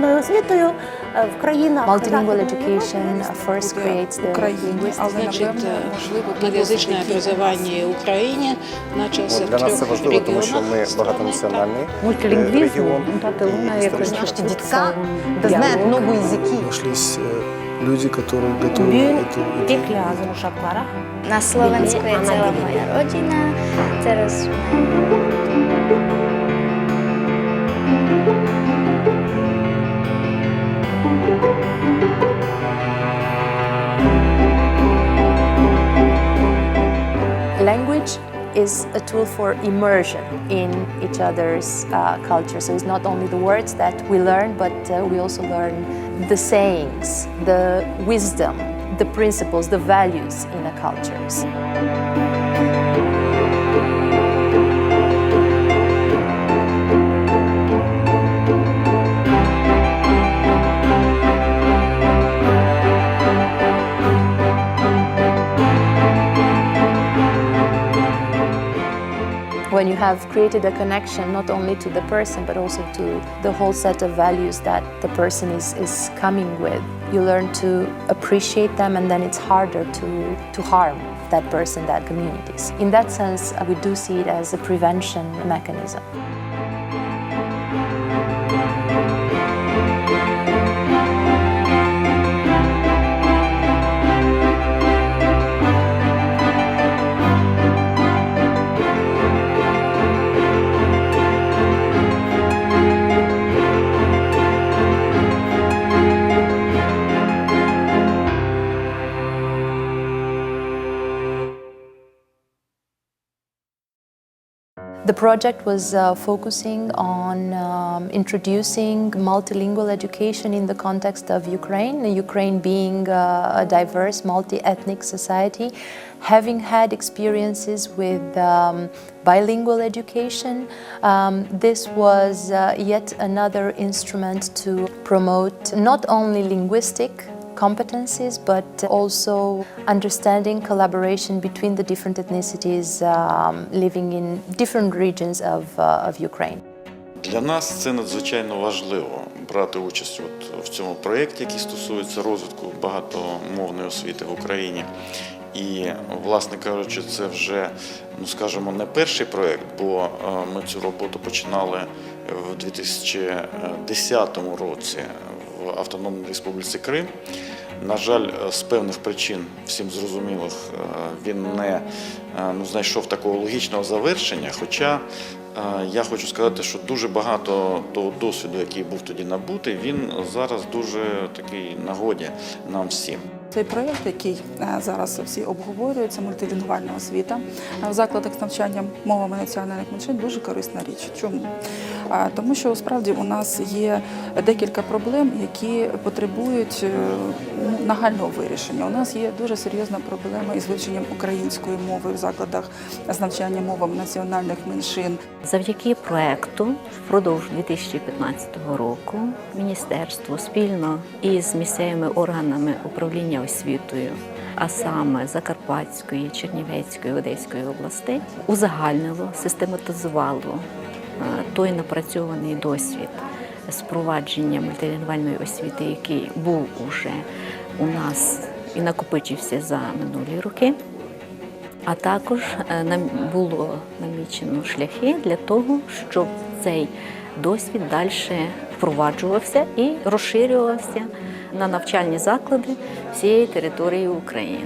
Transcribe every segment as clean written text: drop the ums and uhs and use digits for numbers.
багатомовною освітою в країнах. Multilingual education first creates the linguistic. Значит, многоязычное образование в Украине начался Для в нас це 3 важливо, тому що ми регионах. багатонаціональний Мультилингвизм, регіон. это лунная Наши детка знают много языки. Нашлись люди, которые готовы Bugün эту идею. Bekliaz'ın uşaklara. На словенської ціла моя родина. Зараз Language is a tool for immersion in each other's culture. So it's not only the words that we learn, but we also learn the sayings, the wisdom, the principles, the values in a cultures. When you have created a connection not only to the person but also to the whole set of values that the person is coming with, you learn to appreciate them, and then it's harder to harm that person, that communities. In that sense, we do see it as a prevention mechanism. The project was focusing on introducing multilingual education in the context of Ukraine, Ukraine being a diverse, multi-ethnic society, having had experiences with bilingual education. This was yet another instrument to promote not only linguistic competencies, but also understanding collaboration between the different ethnicities living in different regions of Ukraine. Для нас це надзвичайно важливо брати участь в цьому проєкті, який стосується розвитку багатомовної освіти в Україні. І, власне кажучи, це вже, скажімо, не перший проєкт, бо ми цю роботу починали в 2010 році в Автономній Республіці Крим. На жаль, з певних причин, всім зрозумілих, він не знайшов такого логічного завершення, хоча я хочу сказати, що дуже багато того досвіду, який був тоді набутий, він зараз дуже такий нагоді нам всім. Цей проєкт, який зараз всі обговорюють, це мультилінгвальна освіта в закладах з навчанням мовами національних меншин, дуже корисна річ. Чому? Тому що справді у нас є декілька проблем, які потребують нагального вирішення. У нас є дуже серйозна проблема із вивченням української мови в закладах з навчання мовами національних меншин. Завдяки проєкту впродовж 2015 року міністерство спільно із місцевими органами управління освітою, а саме Закарпатської, Чернівецької, Одеської областей, узагальнило, систематизувало той напрацьований досвід з впровадження мультилінгвальної освіти, який був уже у нас і накопичився за минулі роки, а також було намічено шляхи для того, щоб цей досвід далі впроваджувався і розширювався на навчальні заклади всієї території України.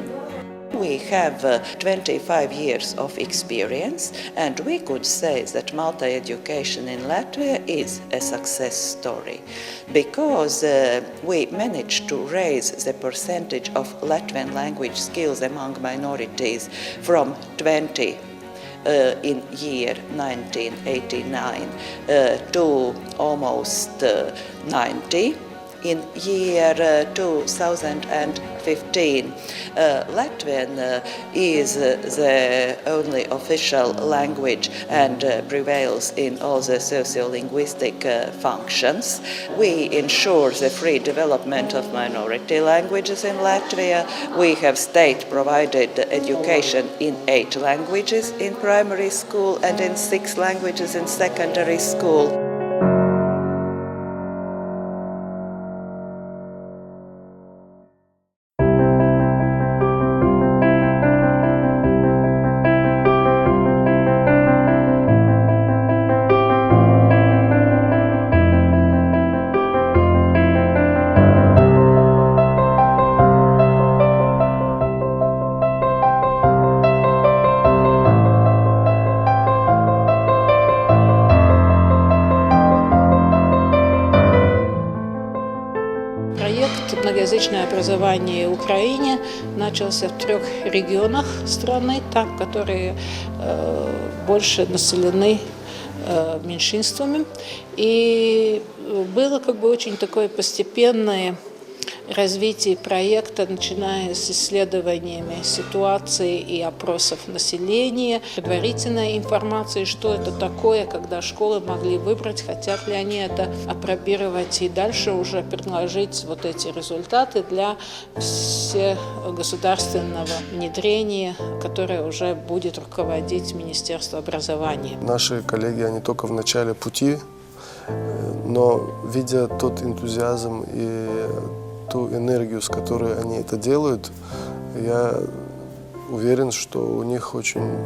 We have 25 years of experience, and we could say that multi-education in Latvia is a success story because we managed to raise the percentage of Latvian language skills among minorities from 20 in year 1989 to almost 90. In year 2015, Latvian is the only official language and prevails in all the sociolinguistic functions. We ensure the free development of minority languages in Latvia. We have state-provided education in 8 languages in primary school and in 6 languages in secondary school. многоязычное образование в Украине начался в 3 регионах страны, там, которые больше населены меньшинствами. И было как бы очень такое постепенное развитие проекта, начиная с исследованиями ситуации и опросов населения, предварительной информации, что это такое, когда школы могли выбрать, хотят ли они это апробировать, и дальше уже предложить вот эти результаты для всегосударственного внедрения, которое уже будет руководить Министерство образования. Наши коллеги, они только в начале пути, но видя тот энтузиазм и ту энергию, с которой они это делают, я уверен, что у них очень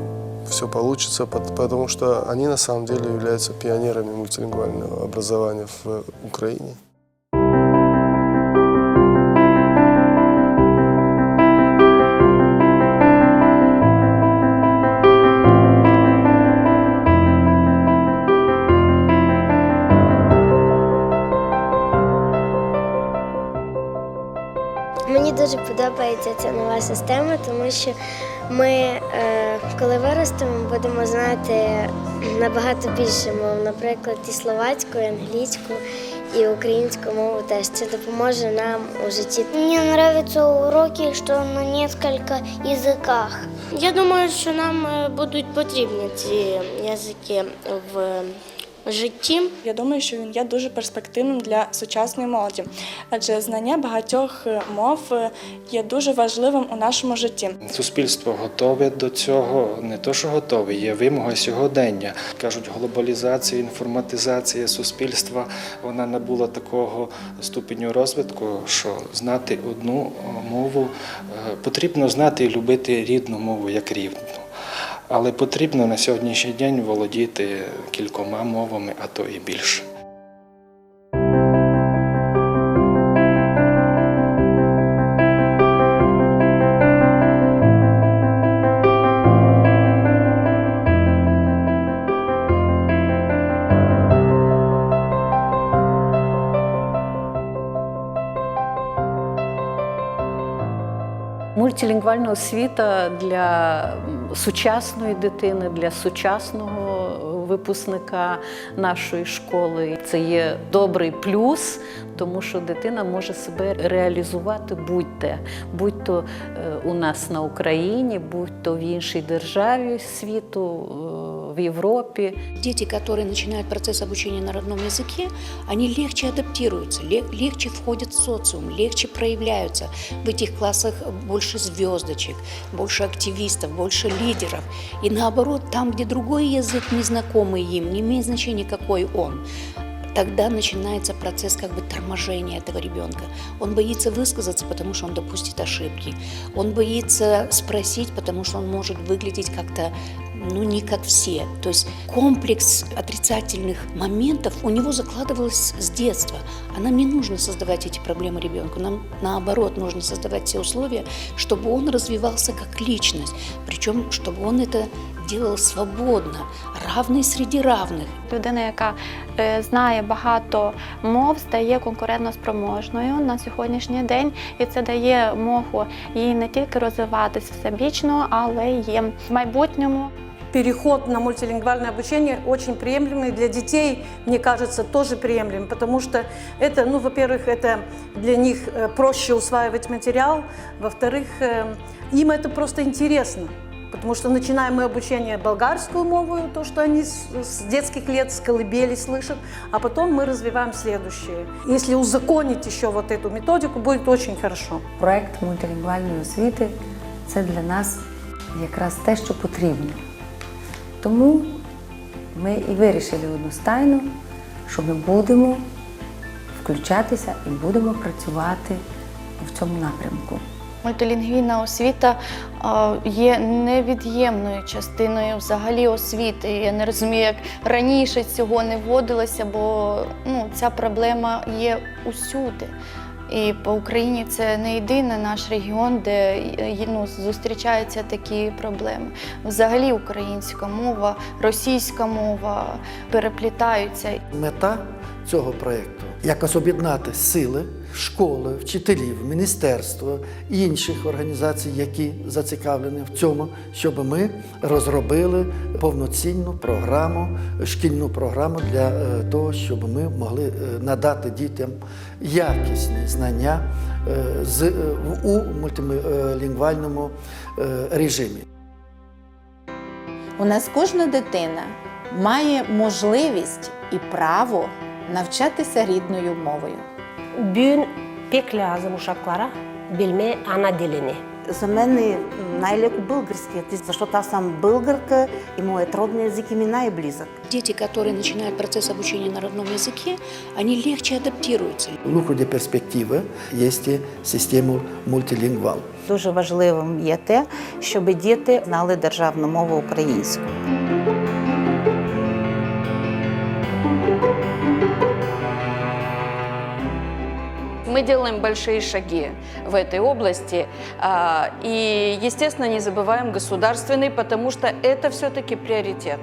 все получится, потому что они на самом деле являются пионерами мультилингвального образования в Украине. Мені дуже подобається ця нова система, тому що ми, коли виростемо, будемо знати набагато більше мов, наприклад, і словацьку, і англійську, і українську мову теж. Це допоможе нам у житті. Мені подобаються уроки, що на кілька язиках. Я думаю, що нам будуть потрібні ці язики в житті. Я думаю, що він є дуже перспективним для сучасної молоді, адже знання багатьох мов є дуже важливим у нашому житті. Суспільство готове до цього, не то що готове, є вимога сьогодення. Кажуть, глобалізація, інформатизація суспільства, вона набула такого ступеню розвитку, що знати одну мову, потрібно знати і любити рідну мову як рідну. Але потрібно на сьогоднішній день володіти кількома мовами, а то і більше. Мультилінгвальна освіта для сучасної дитини, для сучасного випускника нашої школи. Це є добрий плюс, тому що дитина може себе реалізувати будь-де. Будь-то у нас на Україні, будь-то в іншій державі світу, в Европе. Дети, которые начинают процесс обучения на родном языке, они легче адаптируются, легче входят в социум, легче проявляются. В этих классах больше звездочек, больше активистов, больше лидеров. И наоборот, там, где другой язык, незнакомый им, не имеет значения, какой он, тогда начинается процесс как бы торможения этого ребенка. Он боится высказаться, потому что он допустит ошибки. Он боится спросить, потому что он может выглядеть как-то не как все. То есть комплекс отрицательных моментов у него закладывалось с детства. А нам не нужно создавать эти проблемы ребенку. Нам, наоборот, нужно создавать все условия, чтобы он развивался как личность. Причем, чтобы он это делал свободно, равний серед равних. Людина, яка знає багато мов, стає конкурентоспроможною на сьогоднішній день, і це дає змогу їй не тільки розвиватись всебічно, але й в майбутньому. Переход на мультилингвальное обучение очень приемлемый. Для детей, мне кажется, тоже приемлем, потому что это, во-первых, это для них проще усваивать материал, во-вторых, им это просто интересно. Потому что начинаем мы обучение болгарскую мову, то, что они с детских лет, с колыбели слышат, а потом мы развиваем следующее. Если узаконить еще вот эту методику, будет очень хорошо. Проект мультилінгвальної освіти – це для нас якраз те, що потрібно. Тому ми і вирішили одностайно, що ми будемо включатися і будемо працювати в цьому напрямку. Мультилінгвійна освіта є невід'ємною частиною взагалі освіти. Я не розумію, як раніше цього не вводилося, бо ця проблема є усюди. І по Україні це не єдиний наш регіон, де зустрічаються такі проблеми. Взагалі українська мова, російська мова переплітаються. Мета цього проєкту – якось об'єднати сили школи, вчителів, міністерства і інших організацій, які зацікавлені в цьому, щоб ми розробили повноцінну програму, шкільну програму для того, щоб ми могли надати дітям якісні знання у мультилінгвальному режимі. У нас кожна дитина має можливість і право навчатися рідною мовою. Bugün pek lazım uşaklara bilme ana dilini. За мене най-леко българският, защото аз съм българка и моят роден език ми най-близък. Дети, которые начинают процесс обучения на родном языке, они легче адаптируются. Lucru de perspectivă este sistemul multilingval. Дуже важливим є те, щоб діти знали державну мову українську. Мы делаем большие шаги в этой области и, естественно, не забываем государственный, потому что это все-таки приоритет.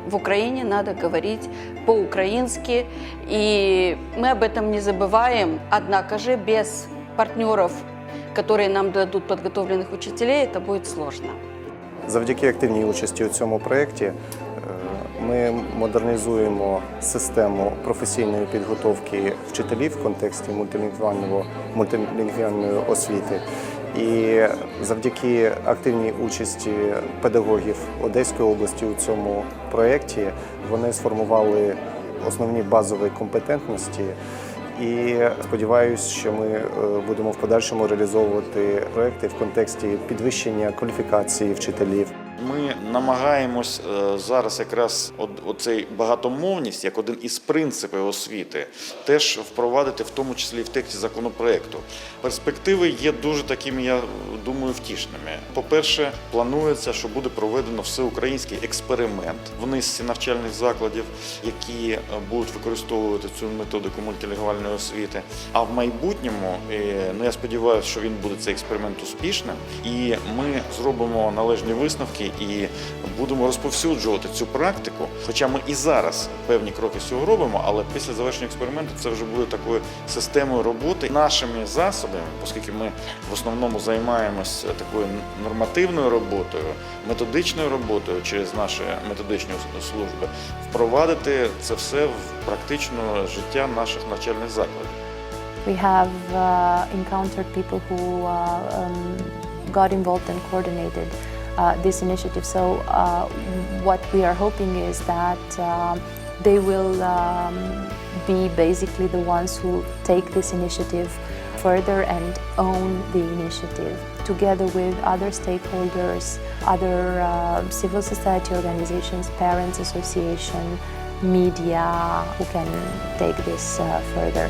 В Украине надо говорить по-украински, и мы об этом не забываем. Однако же без партнеров, которые нам дадут подготовленных учителей, это будет сложно. Завдяки активній участі у цьому проєкті ми модернізуємо систему професійної підготовки вчителів в контексті мультилінгвальної освіти. І завдяки активній участі педагогів Одеської області у цьому проєкті вони сформували основні базові компетентності. І сподіваюся, що ми будемо в подальшому реалізовувати проєкти в контексті підвищення кваліфікації вчителів. Ми намагаємось зараз якраз оцей багатомовність, як один із принципів освіти, теж впровадити в тому числі і в тексті законопроекту. Перспективи є дуже такими, я думаю, втішними. По-перше, планується, що буде проведено всеукраїнський експеримент в низці навчальних закладів, які будуть використовувати цю методику мультилінгвальної освіти. А в майбутньому, я сподіваюся, що він буде цей експеримент успішним, і ми зробимо належні висновки і будемо розповсюджувати цю практику. Хоча ми і зараз певні кроки з цього робимо, але після завершення експерименту це вже буде такою системою роботи. Нашими засобами, оскільки ми в основному займаємось такою нормативною роботою, методичною роботою через наші методичні служби, впровадити це все в практичне життя наших навчальних закладів. We have encountered people who got involved and coordinated this initiative. So what we are hoping is that they will be basically the ones who take this initiative further and own the initiative together with other stakeholders, other civil society organizations, parents association, media, who can take this further.